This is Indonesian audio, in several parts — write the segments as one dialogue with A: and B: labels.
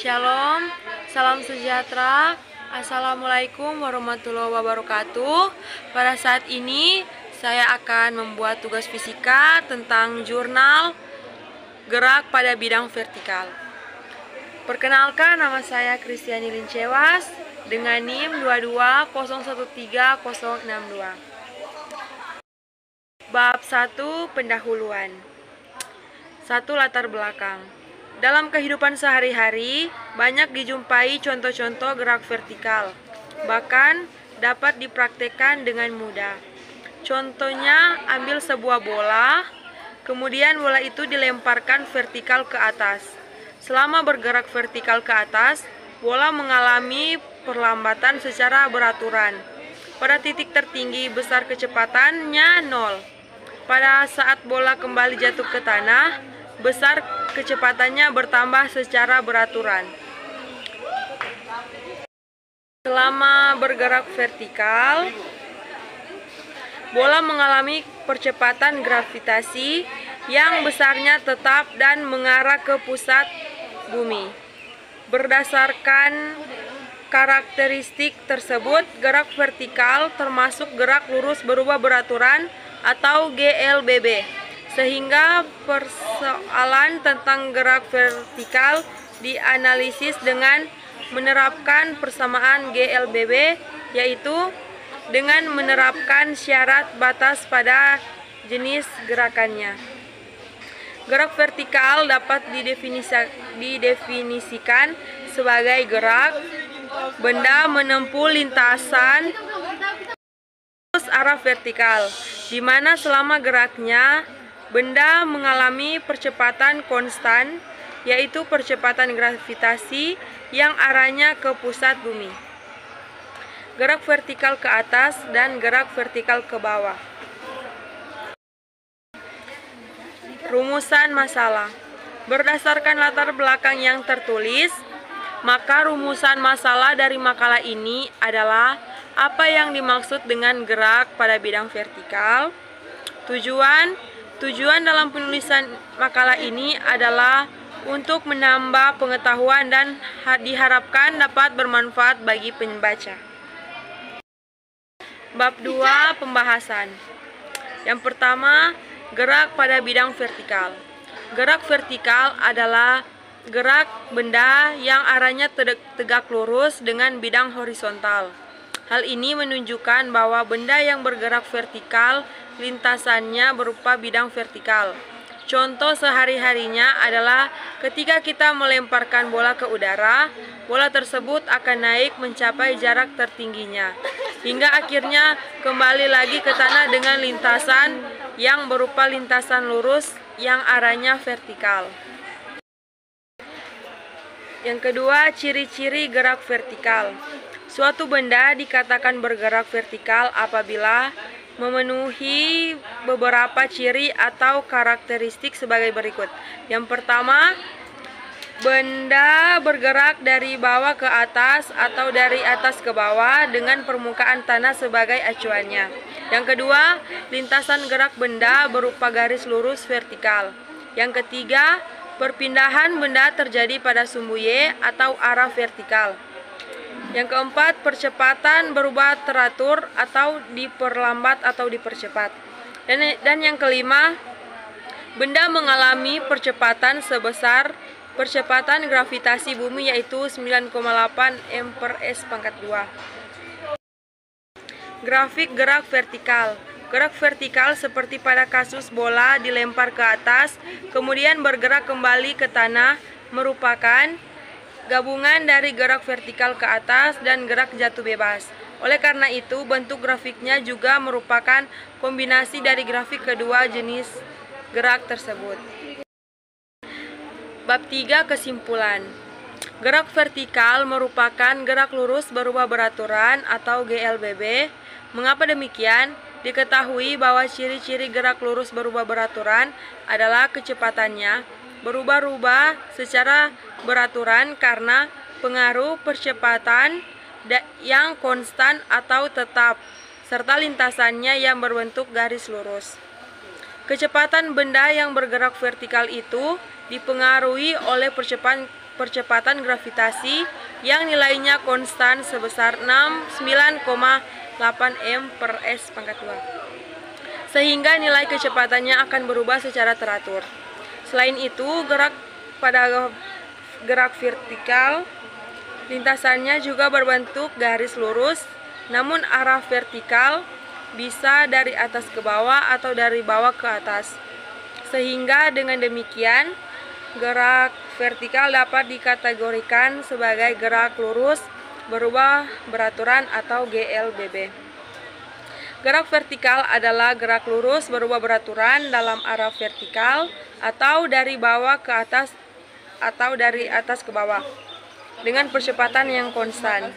A: Shalom, salam sejahtera. Assalamualaikum warahmatullahi wabarakatuh. Pada saat ini saya akan membuat tugas fisika tentang jurnal gerak pada bidang vertikal. Perkenalkan, nama saya Kristiani Lincewas dengan NIM 220130062. Bab 1, pendahuluan. 1. Latar belakang. Dalam kehidupan sehari-hari, banyak dijumpai contoh-contoh gerak vertikal, bahkan dapat dipraktekkan dengan mudah. Contohnya, ambil sebuah bola, kemudian bola itu dilemparkan vertikal ke atas. Selama bergerak vertikal ke atas, bola mengalami perlambatan secara beraturan. Pada titik tertinggi besar kecepatannya 0. Pada saat bola kembali jatuh ke tanah, besar kecepatannya bertambah secara beraturan. Selama bergerak vertikal, bola mengalami percepatan gravitasi yang besarnya tetap dan mengarah ke pusat bumi. Berdasarkan karakteristik tersebut, gerak vertikal termasuk gerak lurus berubah beraturan atau GLBB. Sehingga persoalan tentang gerak vertikal dianalisis dengan menerapkan persamaan GLBB, yaitu dengan menerapkan syarat batas pada jenis gerakannya. Gerak vertikal dapat didefinisikan sebagai gerak benda menempuh lintasan arah vertikal, di mana selama geraknya benda mengalami percepatan konstan, yaitu percepatan gravitasi yang arahnya ke pusat bumi. Gerak vertikal ke atas dan gerak vertikal ke bawah. Rumusan masalah. Berdasarkan latar belakang yang tertulis, maka rumusan masalah dari makalah ini adalah apa yang dimaksud dengan gerak pada bidang vertikal. Tujuan dalam penulisan makalah ini adalah untuk menambah pengetahuan dan diharapkan dapat bermanfaat bagi pembaca. Bab 2, pembahasan. Yang pertama, gerak pada bidang vertikal. Gerak vertikal adalah gerak benda yang arahnya tegak lurus dengan bidang horizontal. Hal ini menunjukkan bahwa benda yang bergerak vertikal lintasannya berupa bidang vertikal. Contoh sehari-harinya adalah ketika kita melemparkan bola ke udara, bola tersebut akan naik mencapai jarak tertingginya, hingga akhirnya kembali lagi ke tanah dengan lintasan yang berupa lintasan lurus yang arahnya vertikal. Yang kedua, ciri-ciri gerak vertikal. Suatu benda dikatakan bergerak vertikal apabila memenuhi beberapa ciri atau karakteristik sebagai berikut. Yang pertama, benda bergerak dari bawah ke atas atau dari atas ke bawah dengan permukaan tanah sebagai acuannya. Yang kedua, lintasan gerak benda berupa garis lurus vertikal. Yang ketiga, perpindahan benda terjadi pada sumbu Y atau arah vertikal. Yang keempat, percepatan berubah teratur atau diperlambat atau dipercepat. Dan yang kelima, benda mengalami percepatan sebesar percepatan gravitasi bumi, yaitu 9,8 m/s². Grafik gerak vertikal. Gerak vertikal seperti pada kasus bola dilempar ke atas, kemudian bergerak kembali ke tanah, merupakan gabungan dari gerak vertikal ke atas dan gerak jatuh bebas. Oleh karena itu, bentuk grafiknya juga merupakan kombinasi dari grafik kedua jenis gerak tersebut. Bab 3, kesimpulan. Gerak vertikal merupakan gerak lurus berubah beraturan atau GLBB. Mengapa demikian? Diketahui bahwa ciri-ciri gerak lurus berubah beraturan adalah kecepatannya berubah-ubah secara beraturan karena pengaruh percepatan yang konstan atau tetap, serta lintasannya yang berbentuk garis lurus. Kecepatan benda yang bergerak vertikal itu dipengaruhi oleh percepatan gravitasi yang nilainya konstan sebesar 9,8 m per s pangkat 2. Sehingga nilai kecepatannya akan berubah secara teratur. Selain itu, pada gerak vertikal, lintasannya juga berbentuk garis lurus, namun arah vertikal bisa dari atas ke bawah atau dari bawah ke atas. Sehingga dengan demikian, gerak vertikal dapat dikategorikan sebagai gerak lurus berubah beraturan atau GLBB. Gerak vertikal adalah gerak lurus berubah beraturan dalam arah vertikal atau dari bawah ke atas atau dari atas ke bawah dengan percepatan yang konstan.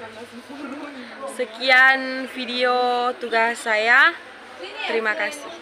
A: Sekian video tugas saya. Terima kasih.